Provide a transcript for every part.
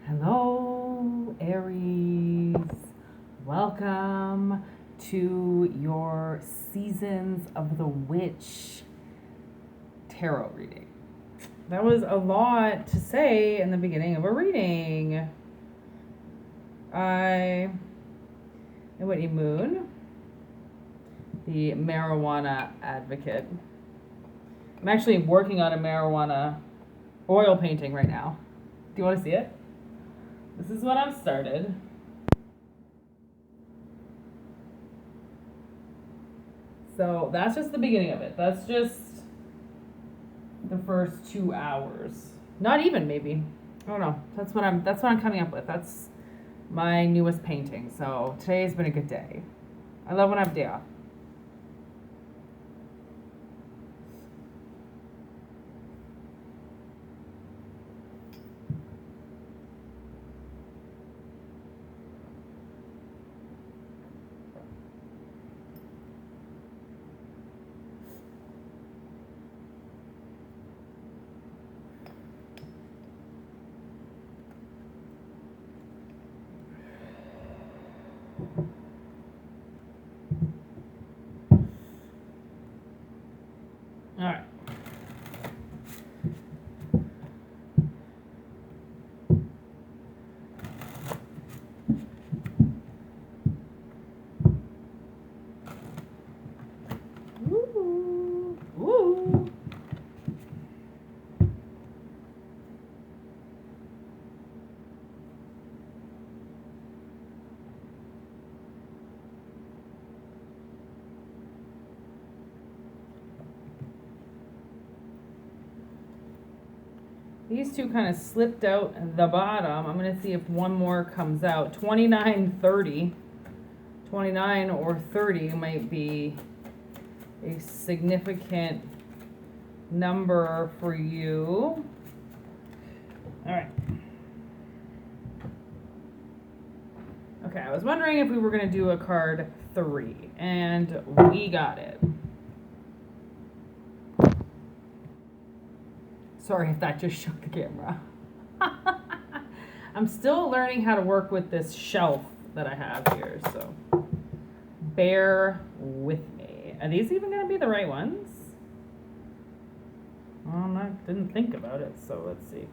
Hello, Aries. Welcome to your Seasons of the Witch tarot reading. That was a lot to say in the beginning of a reading. I am Whitney Moon, the marijuana advocate. I'm actually working on a marijuana oil painting right now. Do you want to see it? This is what I've started. So that's just the beginning of it. That's just the first 2 hours. Not even, maybe. I don't know. That's what I'm coming up with. That's my newest painting. So today has been a good day. I love when I have a day off. All right. Ooh. Ooh. These two kind of slipped out the bottom. I'm going to see if one more comes out. 29, 30. 29 or 30 might be a significant number for you. All right. Okay, I was wondering if we were going to do a card 3, and we got it. Sorry if that just shook the camera. I'm still learning how to work with this shelf that I have here, so bear with me. Are these even going to be the right ones? Well, I didn't think about it, so let's see.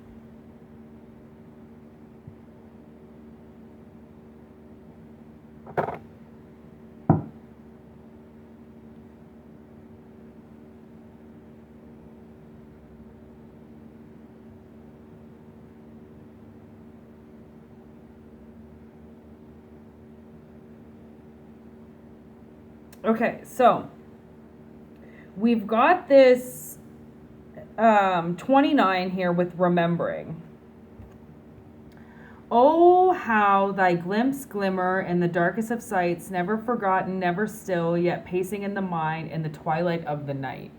Okay, so we've got this 29 here with remembering. Oh, how thy glimpse glimmer in the darkest of sights, never forgotten, never still, yet pacing in the mind in the twilight of the night.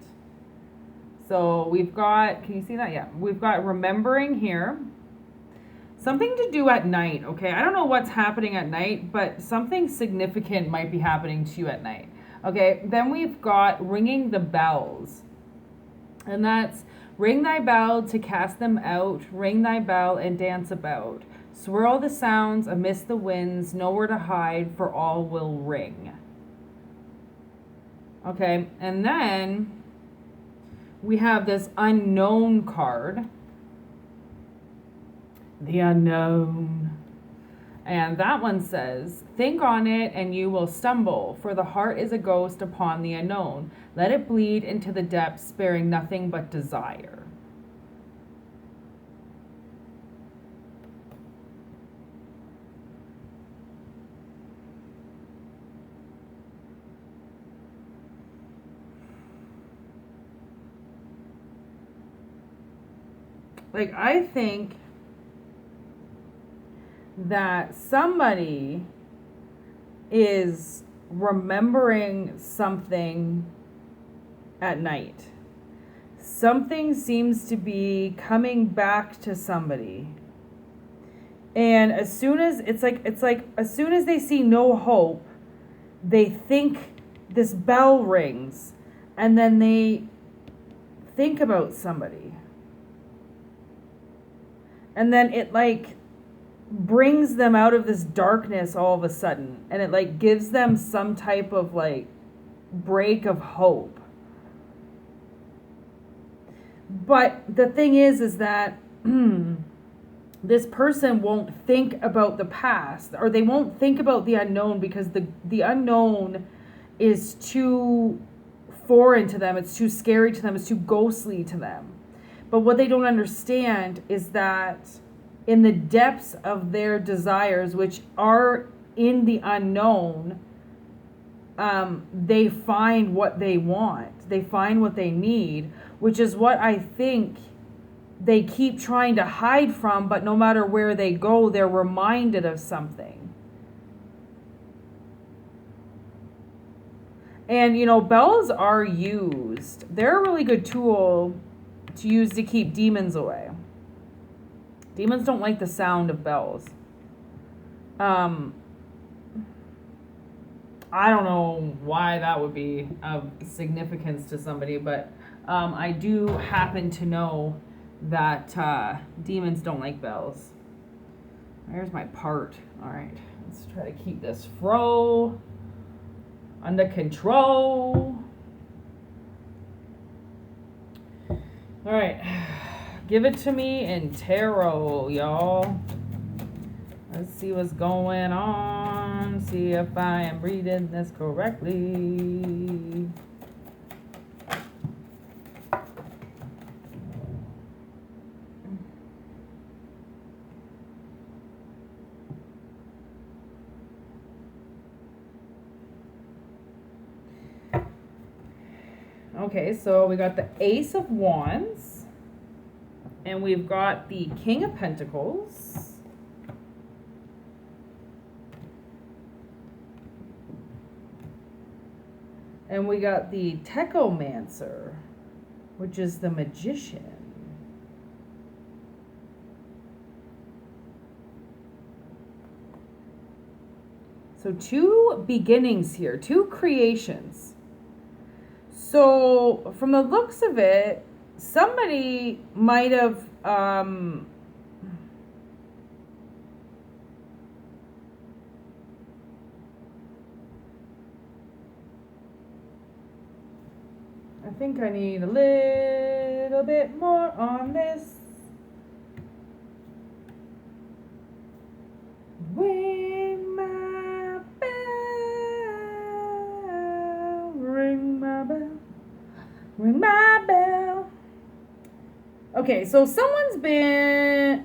So we've got, can you see that? Yeah, we've got remembering here. Something to do at night, okay? I don't know what's happening at night, but something significant might be happening to you at night. Okay, then we've got ringing the bells. And that's ring thy bell to cast them out, ring thy bell and dance about. Swirl the sounds amidst the winds, nowhere to hide, for all will ring. Okay, and then we have this unknown card. The unknown. And that one says, think on it and you will stumble, for the heart is a ghost upon the unknown. Let it bleed into the depths, sparing nothing but desire. Like, I think that somebody is remembering something at night. Something seems to be coming back to somebody. And as soon as as soon as they see no hope, they think this bell rings, and then they think about somebody. And then brings them out of this darkness all of a sudden, and it like gives them some type of like break of hope. But the thing is that this person won't think about the past, or they won't think about the unknown, because the unknown is too foreign to them, it's too scary to them, it's too ghostly to them. But what they don't understand is that in the depths of their desires, which are in the unknown, they find what they want, they find what they need, which is what I think they keep trying to hide from. But no matter where they go, they're reminded of something. And, you know, bells are used. They're a really good tool to use to keep demons away. Demons don't like the sound of bells. I don't know why that would be of significance to somebody, but I do happen to know that demons don't like bells. There's my part. All right, let's try to keep this fro under control. All right, give it to me in tarot, y'all. Let's see what's going on. See if I am reading this correctly. Okay, so we got the Ace of Wands, and we've got the King of Pentacles, and we got the Techomancer, which is the Magician. So 2 beginnings here, 2 creations. So from the looks of it, somebody might have I think I need a little bit more on this. Ring my bell, ring my bell, ring my bell. Okay, so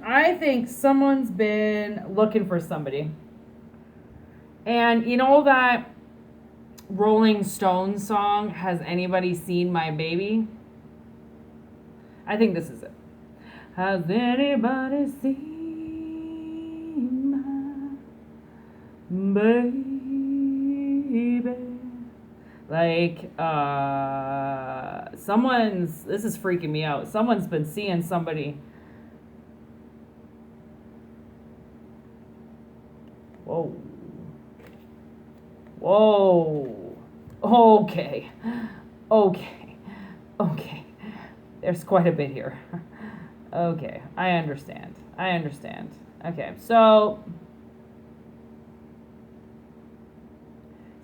I think someone's been looking for somebody. And you know that Rolling Stones song, Has Anybody Seen My Baby? I think this is it. Has anybody seen my baby? Like, this is freaking me out. Someone's been seeing somebody. Whoa. Whoa. Okay. There's quite a bit here. Okay, I understand. Okay, so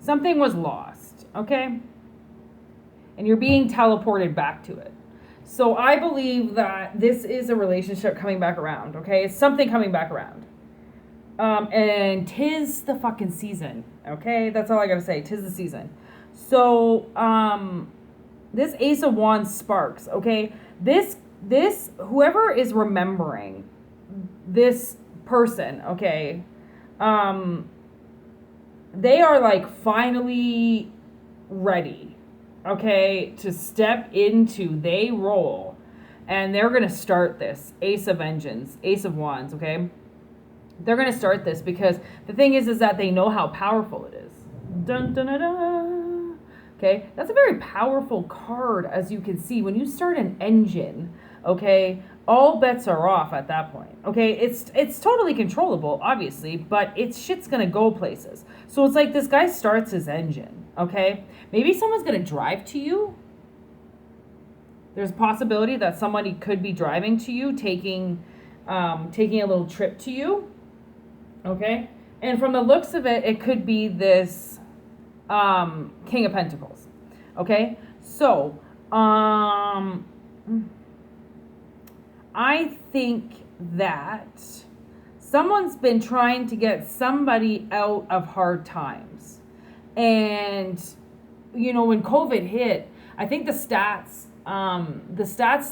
something was lost, okay? And you're being teleported back to it. So I believe that this is a relationship coming back around, okay? It's something coming back around. And 'tis the fucking season, okay? That's all I gotta say. 'Tis the season. So, this Ace of Wands sparks, okay? This, whoever is remembering this person, okay? They are like finally ready, okay, to step into their role. And they're gonna start this. Ace of Engines, Ace of Wands, okay? They're going to start this because the thing is that they know how powerful it is. Dun, dun, dun, dun. Okay, that's a very powerful card, as you can see. When you start an engine, okay, all bets are off at that point. Okay, it's totally controllable, obviously, but shit's going to go places. So it's like this guy starts his engine, okay? Maybe someone's going to drive to you. There's a possibility that somebody could be driving to you, taking a little trip to you. Okay? And from the looks of it, it could be this King of Pentacles. Okay? So, I think that someone's been trying to get somebody out of hard times. And, when COVID hit, I think the stats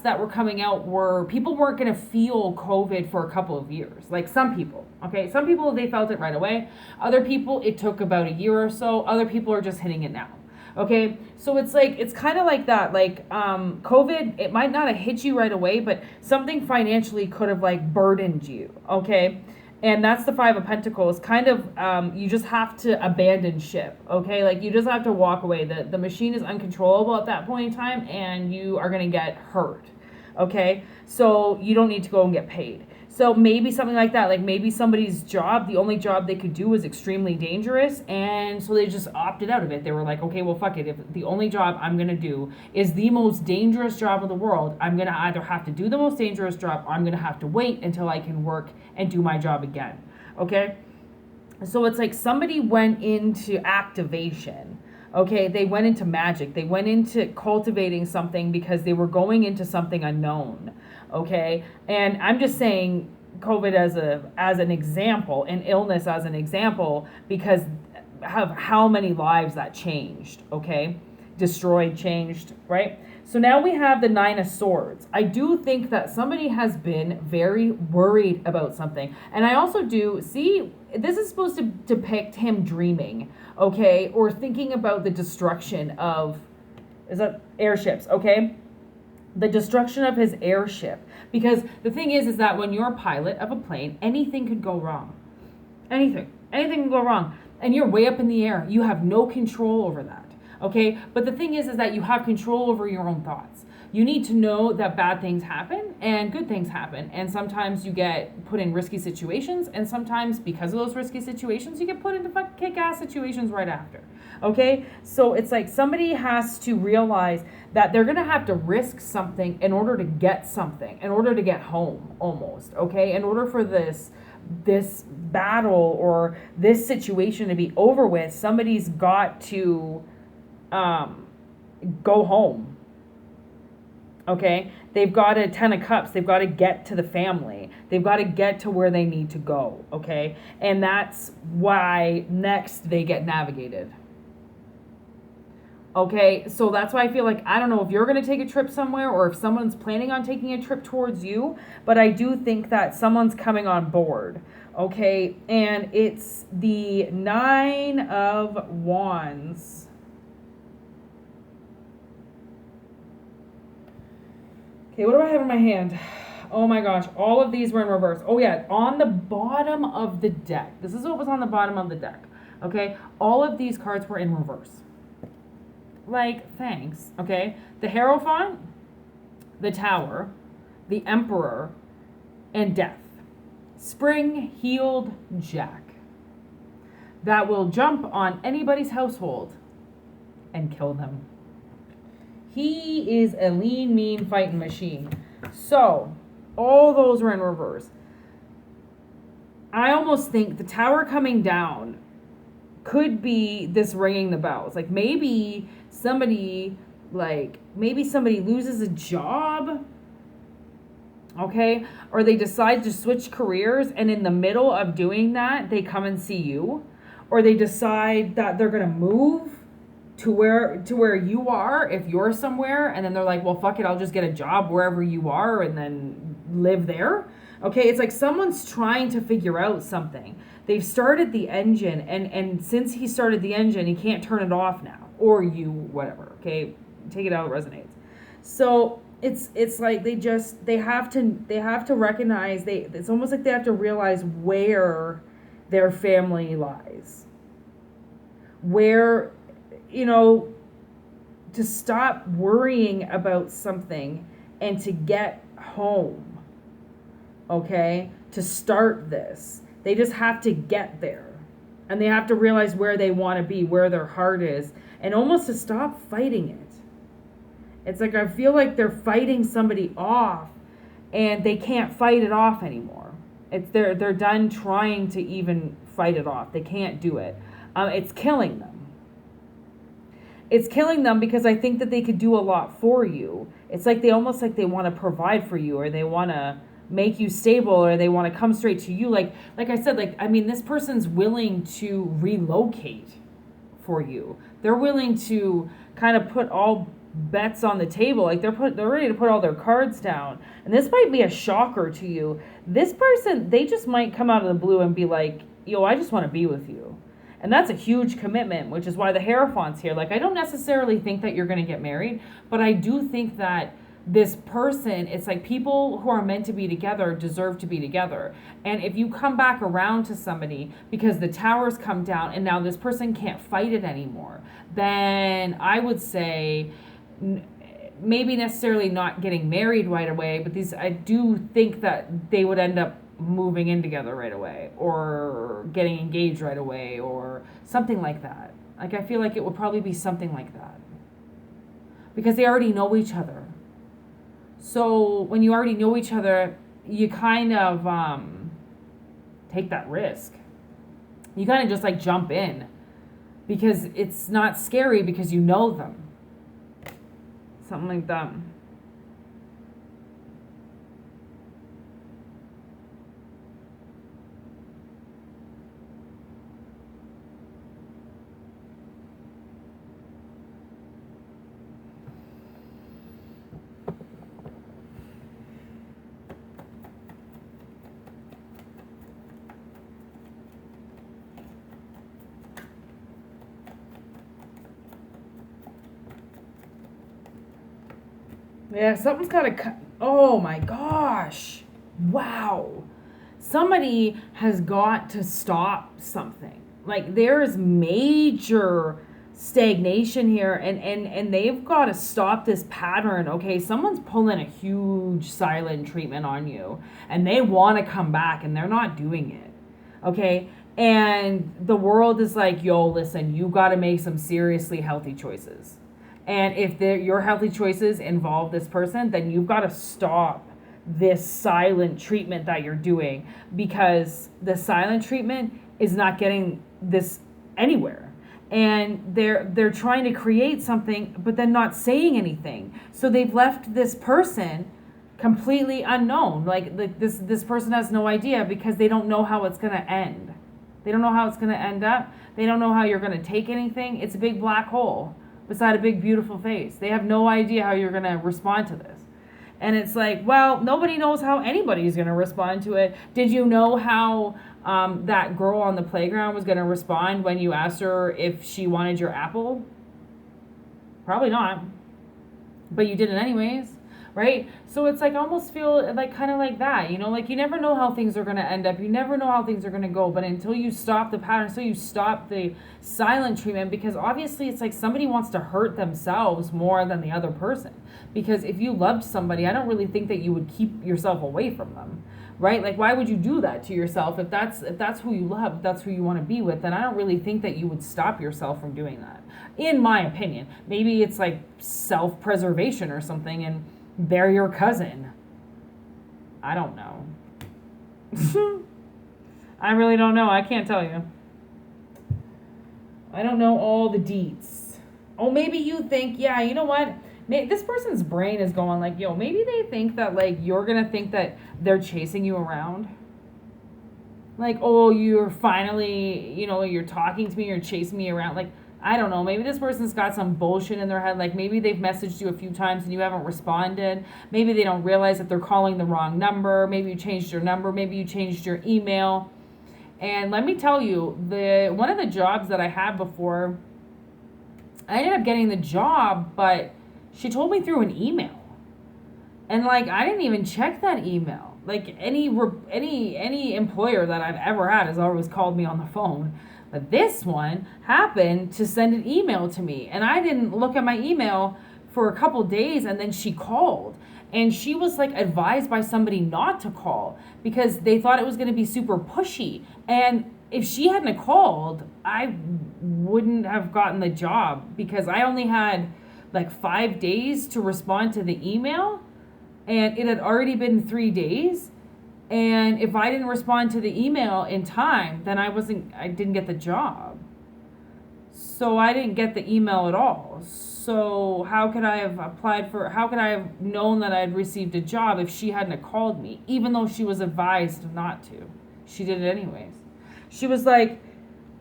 that were coming out were people weren't going to feel COVID for a couple of years. Like some people, okay? Some people, they felt it right away. Other people, it took about a year or so. Other people are just hitting it now. Okay, so it's kind of like that. Like COVID, it might not have hit you right away, but something financially could have like burdened you. Okay, and that's the Five of Pentacles. Kind of, you just have to abandon ship. Okay, like you just have to walk away. The machine is uncontrollable at that point in time, and you are gonna get hurt. Okay, so you don't need to go and get paid. So maybe something like that, like maybe somebody's job, the only job they could do was extremely dangerous, and so they just opted out of it. They were like, okay, well, fuck it. If the only job I'm going to do is the most dangerous job in the world, I'm going to either have to do the most dangerous job, or I'm going to have to wait until I can work and do my job again. Okay? So it's like somebody went into activation. Okay, they went into magic. They went into cultivating something because they were going into something unknown. Okay, and I'm just saying COVID as an example, and illness as an example, because of how many lives that changed. Okay, destroyed, changed, right? So now we have the Nine of Swords. I do think that somebody has been very worried about something. And I also do see, this is supposed to depict him dreaming, okay? Or thinking about the destruction of, is that airships, okay? The destruction of his airship. Because the thing is that when you're a pilot of a plane, anything could go wrong. Anything can go wrong. And you're way up in the air. You have no control over that. Okay, but the thing is that you have control over your own thoughts. You need to know that bad things happen and good things happen, and sometimes you get put in risky situations, and sometimes because of those risky situations you get put into fucking kick-ass situations right after. Okay, so it's like somebody has to realize that they're gonna have to risk something in order to get something, in order to get home, almost. Okay, in order for this battle or this situation to be over with, somebody's got to go home. Okay, they've got a 10 of cups. They've got to get to the family. They've got to get to where they need to go. Okay, and that's why next they get navigated. Okay, so that's why I feel like, I don't know if you're going to take a trip somewhere or if someone's planning on taking a trip towards you, but I do think that someone's coming on board. Okay, and it's the Nine of Wands. Okay, what do I have in my hand? Oh my gosh, all of these were in reverse. Oh yeah, on the bottom of the deck. This is what was on the bottom of the deck. Okay, all of these cards were in reverse. Like, thanks. Okay, the Hierophant, the Tower, the Emperor, and Death. Spring healed Jack. That will jump on anybody's household and kill them. He is a lean, mean fighting machine. So, all those were in reverse. I almost think the Tower coming down could be this ringing the bells. Like maybe somebody loses a job, okay? Or they decide to switch careers, and in the middle of doing that, they come and see you. Or they decide that they're going to move to where you are if you're somewhere, and then they're like, well, fuck it, I'll just get a job wherever you are and then live there. Okay, it's like someone's trying to figure out something. They've started the engine, and since he started the engine, he can't turn it off now, or you, whatever. Okay, take it out, it resonates. So it's like they have to recognize, it's almost like they have to realize where their family lies, where, to stop worrying about something and to get home, okay, to start this. They just have to get there, and they have to realize where they want to be, where their heart is, and almost to stop fighting it. It's like I feel like they're fighting somebody off, and they can't fight it off anymore. They're done trying to even fight it off. They can't do it. It's killing them. It's killing them because I think that they could do a lot for you. It's like they almost like they want to provide for you, or they want to make you stable, or they want to come straight to you. Like I said, like, I mean, this person's willing to relocate for you. They're willing to kind of put all bets on the table. Like they're ready to put all their cards down. And this might be a shocker to you. This person, they just might come out of the blue and be like, yo, I just want to be with you. And that's a huge commitment, which is why the Hierophant's here. Like, I don't necessarily think that you're going to get married, but I do think that this person, it's like people who are meant to be together deserve to be together. And if you come back around to somebody because the towers come down and now this person can't fight it anymore, then I would say maybe necessarily not getting married right away, but I do think that they would end up moving in together right away, or getting engaged right away, or something like that. Like, I feel like it would probably be something like that because they already know each other. So when you already know each other, you kind of take that risk. You kind of just like jump in because it's not scary because you know them. Something like that. Yeah, something's got to. Oh my gosh. Wow. Somebody has got to stop something. Like, there's major stagnation here, and they've got to stop this pattern. Okay, someone's pulling a huge silent treatment on you, and they want to come back, and they're not doing it. Okay, and the world is like, yo, listen, you got to make some seriously healthy choices. And if your healthy choices involve this person, then you've got to stop this silent treatment that you're doing, because the silent treatment is not getting this anywhere. And they're trying to create something, but then not saying anything. So they've left this person completely unknown. Like this person has no idea because they don't know how it's going to end. They don't know how it's going to end up. They don't know how you're going to take anything. It's a big black hole beside a big beautiful face. They have no idea how you're going to respond to this. And it's like, well, nobody knows how anybody's going to respond to it. Did you know how that girl on the playground was going to respond when you asked her if she wanted your apple? Probably not. But you did it anyways, right? So it's like, almost feel like kind of like that, you know, like you never know how things are going to end up. You never know how things are going to go. But until you stop the pattern, until you stop the silent treatment, because obviously it's like somebody wants to hurt themselves more than the other person. Because if you loved somebody, I don't really think that you would keep yourself away from them, right? Like, why would you do that to yourself? If that's who you love, if that's who you want to be with, then I don't really think that you would stop yourself from doing that, in my opinion. Maybe it's like self-preservation or something, and they're your cousin. I don't know. I really don't know. I can't tell you. I don't know all the deets. Oh, maybe you think, yeah, you know what? This person's brain is going like, yo, maybe they think that, like, you're going to think that they're chasing you around. Like, oh, you're finally, you know, you're talking to me, you're chasing me around. Like, I don't know, maybe this person's got some bullshit in their head. Like, maybe they've messaged you a few times and you haven't responded. Maybe they don't realize that they're calling the wrong number. Maybe you changed your number. Maybe you changed your email. And let me tell you, one of the jobs that I had before, I ended up getting the job, but she told me through an email. And, like, I didn't even check that email. Like, any employer that I've ever had has always called me on the phone. But this one happened to send an email to me. And I didn't look at my email for a couple days, and then she called. And she was, like, advised by somebody not to call because they thought it was going to be super pushy. And if she hadn't called, I wouldn't have gotten the job because I only had like 5 days to respond to the email, and it had already been 3 days. And if I didn't respond to the email in time, then I didn't get the job. So I didn't get the email at all. So how could I have known that I had received a job if she hadn't called me, even though she was advised not to? She did it anyways. She was like,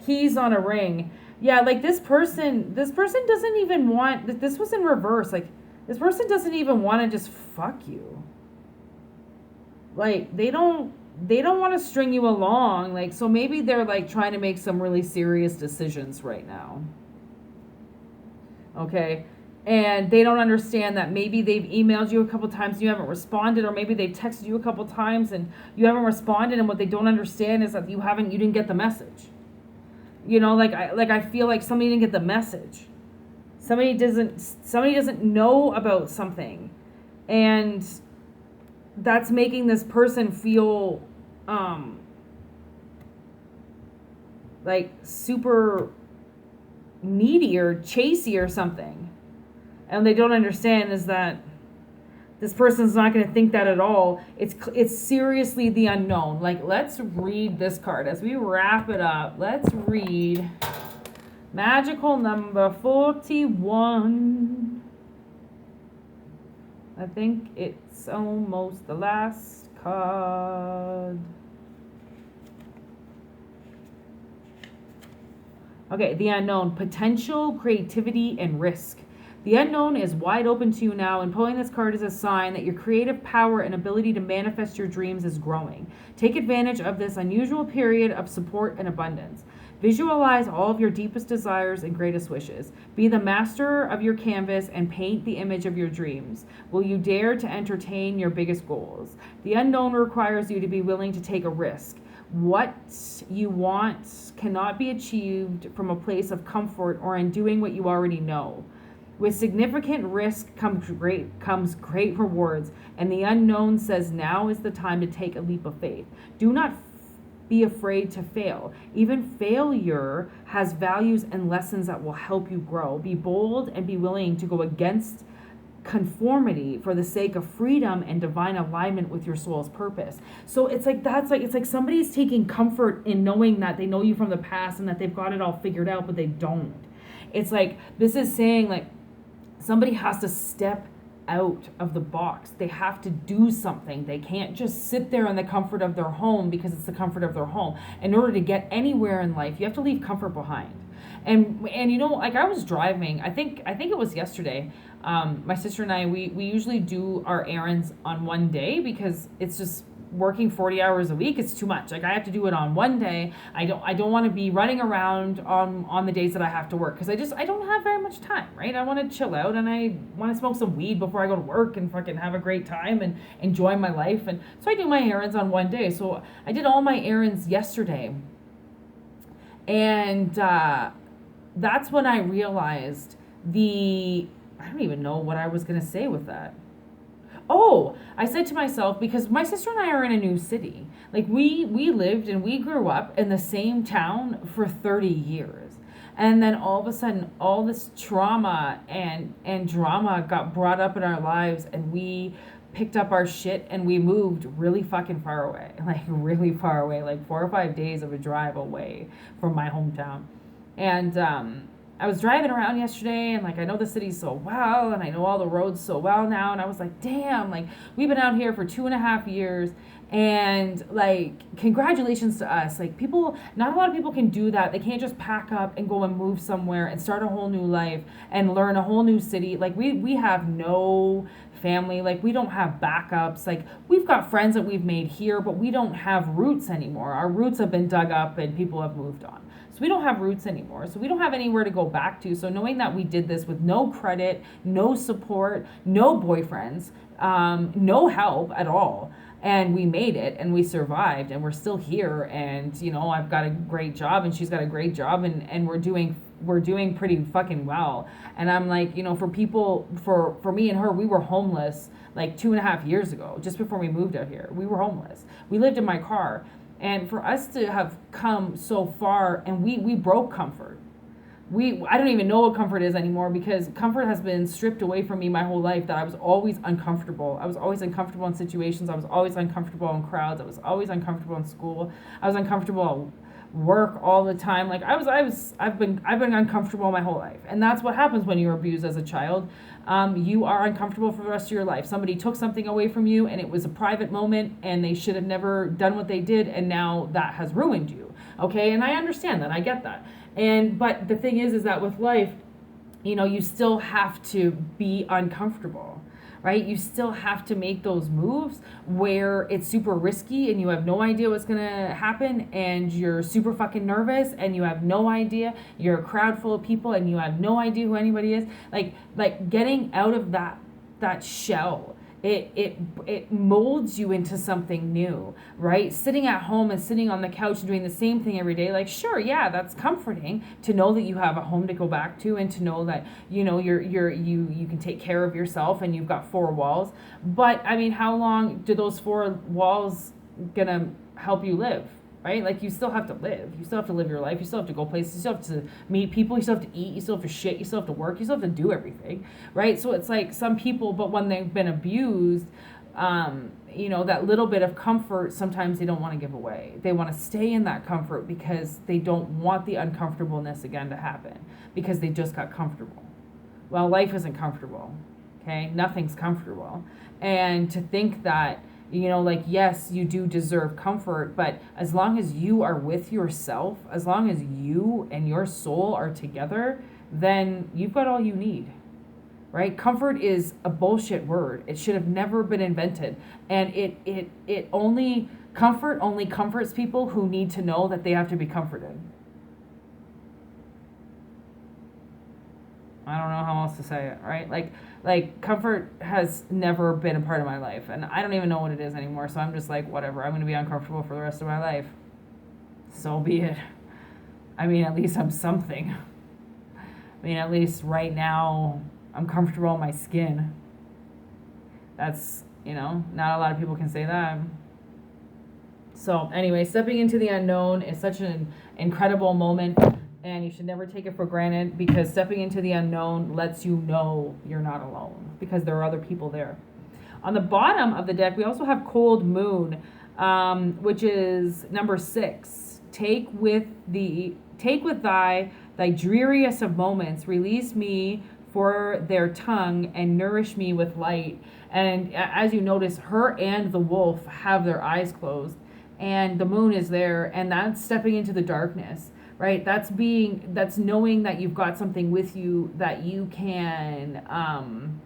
keys on a ring. Yeah, like this person doesn't even want, this was in reverse. Like, this person doesn't even want to just fuck you. Like, they don't want to string you along. Like, so maybe they're like trying to make some really serious decisions right now. Okay? And they don't understand that maybe they've emailed you a couple times and you haven't responded, or maybe they've texted you a couple times and you haven't responded, and what they don't understand is that you didn't get the message. You know, I feel like somebody didn't get the message. Somebody doesn't know about something, and that's making this person feel like super needy or chasey or something. And they don't understand is that this person's not going to think that at all. It's seriously the unknown. Like, let's read this card as we wrap it up. Let's read magical number 41. I think it's almost the last card. Okay, the unknown, potential, creativity, and risk. The unknown is wide open to you now, and pulling this card is a sign that your creative power and ability to manifest your dreams is growing. Take advantage of this unusual period of support and abundance. Visualize all of your deepest desires and greatest wishes. Be the master of your canvas and paint the image of your dreams. Will you dare to entertain your biggest goals? The unknown requires you to be willing to take a risk. What you want cannot be achieved from a place of comfort or in doing what you already know. With significant risk comes great rewards, and the unknown says now is the time to take a leap of faith. Do not be afraid to fail. Even failure has values and lessons that will help you grow. Be bold and be willing to go against conformity for the sake of freedom and divine alignment with your soul's purpose. So it's like somebody's taking comfort in knowing that they know you from the past and that they've got it all figured out, but they don't. It's like, this is saying like somebody has to step out of the box. They have to do something. They can't just sit there in the comfort of their home because it's the comfort of their home. In order to get anywhere in life, you have to leave comfort behind. And you know, like, I was driving, I think it was yesterday. My sister and I, we usually do our errands on one day because it's just working 40 hours a week. It's too much. Like, I have to do it on one day. I don't want to be running around on the days that I have to work, because I don't have very much time, right? I want to chill out and I want to smoke some weed before I go to work and fucking have a great time and enjoy my life. And so I do my errands on one day. So I did all my errands yesterday, and that's when I realized I don't even know what I was going to say with that. Oh, I said to myself, because my sister and I are in a new city. Like, we lived and we grew up in the same town for 30 years. And then all of a sudden, all this trauma and drama got brought up in our lives, and we picked up our shit and we moved really fucking far away. Like, really far away, like 4 or 5 days of a drive away from my hometown. And I was driving around yesterday, and like, I know the city so well, and I know all the roads so well now, and I was like, damn, like, we've been out here for 2.5 years, and like, congratulations to us. Like, not a lot of people can do that. They can't just pack up and go and move somewhere and start a whole new life and learn a whole new city. Like, we have no family. Like, we don't have backups. Like, we've got friends that we've made here, but we don't have roots anymore. Our roots have been dug up and people have moved on. So we don't have roots anymore. So we don't have anywhere to go back to. So knowing that we did this with no credit, no support, no boyfriends, no help at all, and we made it, and we survived, and we're still here, and, you know, I've got a great job, and she's got a great job, and we're doing pretty fucking well. And I'm like, you know, for people, for me and her, we were homeless like 2.5 years ago, just before we moved out here. We were homeless. We lived in my car. And for us to have come so far, and we broke comfort. I don't even know what comfort is anymore, because comfort has been stripped away from me my whole life. That I was always uncomfortable. I was always uncomfortable in situations. I was always uncomfortable in crowds. I was always uncomfortable in school. I was uncomfortable at work all the time. Like I've been uncomfortable my whole life. And that's what happens when you're abused as a child. You are uncomfortable for the rest of your life. Somebody took something away from you, and it was a private moment, and they should have never done what they did, and now that has ruined you. Okay, and I understand that. I get that. But the thing is that with life, you still have to be uncomfortable, right? You still have to make those moves where it's super risky and you have no idea what's going to happen, and you're super fucking nervous and you have no idea. You're a crowd full of people and you have no idea who anybody is. Like getting out of that shell, it molds you into something new, right? Sitting at home and sitting on the couch and doing the same thing every day, like, sure, yeah, that's comforting to know that you have a home to go back to, and to know that you can take care of yourself and you've got four walls. But I mean, how long do those four walls gonna help you live? Right? Like, you still have to live. You still have to live your life. You still have to go places. You still have to meet people. You still have to eat. You still have to shit. You still have to work. You still have to do everything. Right? So it's like some people, but when they've been abused, that little bit of comfort, sometimes they don't want to give away. They want to stay in that comfort because they don't want the uncomfortableness again to happen, because they just got comfortable. Well, life isn't comfortable. Okay? Nothing's comfortable. And to think that, yes, you do deserve comfort, but as long as you are with yourself, as long as you and your soul are together, then you've got all you need, right? Comfort is a bullshit word. It should have never been invented. And comfort only comforts people who need to know that they have to be comforted. I don't know how else to say it, right? Like comfort has never been a part of my life, and I don't even know what it is anymore. So I'm just like, whatever. I'm going to be uncomfortable for the rest of my life. So be it. I mean, at least I'm something. I mean, at least right now I'm comfortable in my skin. That's, not a lot of people can say that. So anyway, stepping into the unknown is such an incredible moment. And you should never take it for granted, because stepping into the unknown lets you know you're not alone, because there are other people there. On the bottom of the deck, we also have Cold Moon, which is number 6. Take with thy dreariest of moments, release me for their tongue, and nourish me with light. And as you notice, her and the wolf have their eyes closed, and the moon is there, and that's stepping into the darkness. Right? That's knowing that you've got something with you that you can,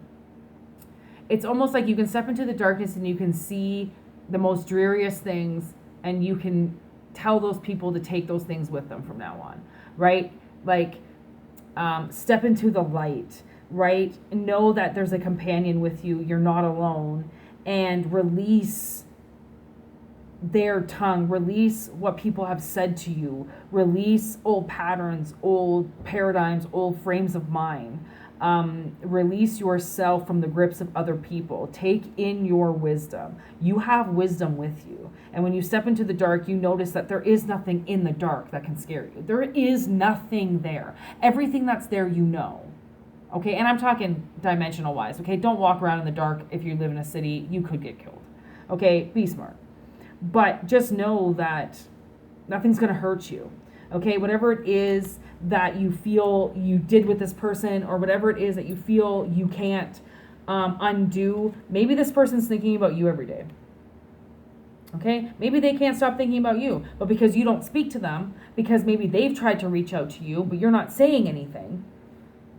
it's almost like you can step into the darkness and you can see the most dreariest things, and you can tell those people to take those things with them from now on, right? Like, step into the light, right? Know that there's a companion with you. You're not alone, and release their tongue, release what people have said to you, release old patterns, old paradigms, old frames of mind. Release yourself from the grips of other people. Take in your wisdom. You have wisdom with you. And when you step into the dark, you notice that there is nothing in the dark that can scare you. There is nothing there. Everything that's there, Okay, and I'm talking dimensional wise. Okay, don't walk around in the dark. If you live in a city, you could get killed. Okay, be smart. But just know that nothing's going to hurt you. Okay, whatever it is that you feel you did with this person, or whatever it is that you feel you can't undo, maybe this person's thinking about you every day. Okay, maybe they can't stop thinking about you, but because you don't speak to them, because maybe they've tried to reach out to you, but you're not saying anything,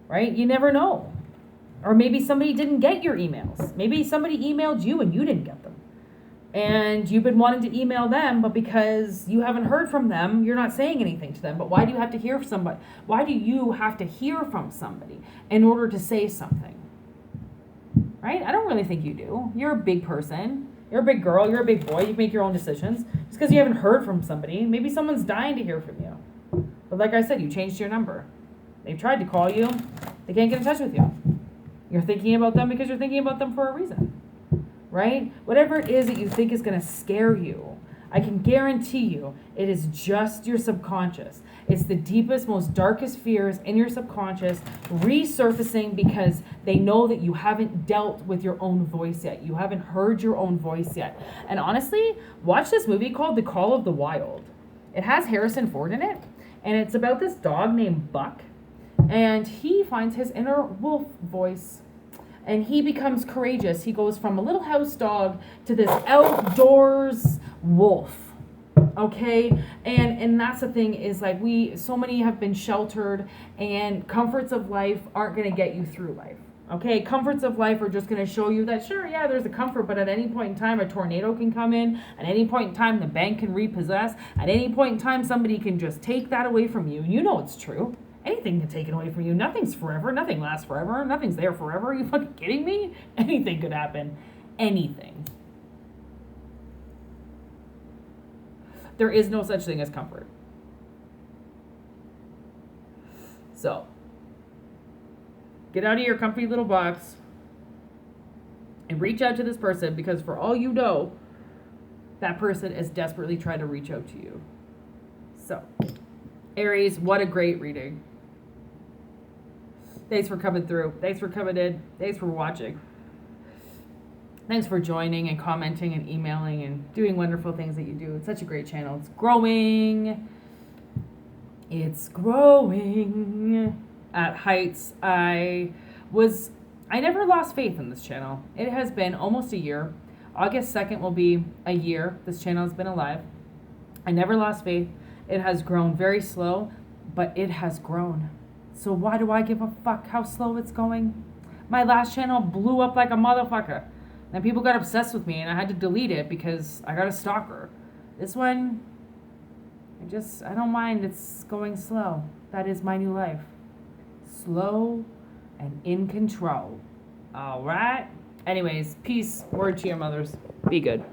right? You never know. Or maybe somebody didn't get your emails. Maybe somebody emailed you and you didn't get them. And you've been wanting to email them, but because you haven't heard from them, you're not saying anything to them. But why do you have to hear from somebody? Why do you have to hear from somebody in order to say something? Right? I don't really think you do. You're a big person. You're a big girl. You're a big boy. You make your own decisions. Just because you haven't heard from somebody, maybe someone's dying to hear from you. But like I said, you changed your number. They've tried to call you. They can't get in touch with you. You're thinking about them because you're thinking about them for a reason. Right? Whatever it is that you think is going to scare you, I can guarantee you it is just your subconscious. It's the deepest, most darkest fears in your subconscious resurfacing because they know that you haven't dealt with your own voice yet. You haven't heard your own voice yet. And honestly, watch this movie called The Call of the Wild. It has Harrison Ford in it, and it's about this dog named Buck, and he finds his inner wolf voice, and he becomes courageous. He goes from a little house dog to this outdoors wolf. Okay, and that's the thing is like so many have been sheltered, and comforts of life aren't going to get you through life. Okay, comforts of life are just going to show you that sure, yeah, there's a comfort, but at any point in time a tornado can come in, at any point in time the bank can repossess, at any point in time somebody can just take that away from you. You know it's true. Anything can take it away from you. Nothing's forever. Nothing lasts forever. Nothing's there forever. Are you fucking kidding me? Anything could happen. Anything. There is no such thing as comfort. So, get out of your comfy little box and reach out to this person, because for all you know, that person is desperately trying to reach out to you. So, Aries, what a great reading. Thanks for coming through. Thanks for coming in. Thanks for watching. Thanks for joining and commenting and emailing and doing wonderful things that you do. It's such a great channel. It's growing. It's growing at heights. I never lost faith in this channel. It has been almost a year. August 2nd will be a year this channel has been alive. I never lost faith. It has grown very slow, but it has grown. So why do I give a fuck how slow it's going? My last channel blew up like a motherfucker. And people got obsessed with me, and I had to delete it because I got a stalker. This one, I don't mind. It's going slow. That is my new life. Slow and in control. All right. Anyways, peace. Word to your mothers. Be good.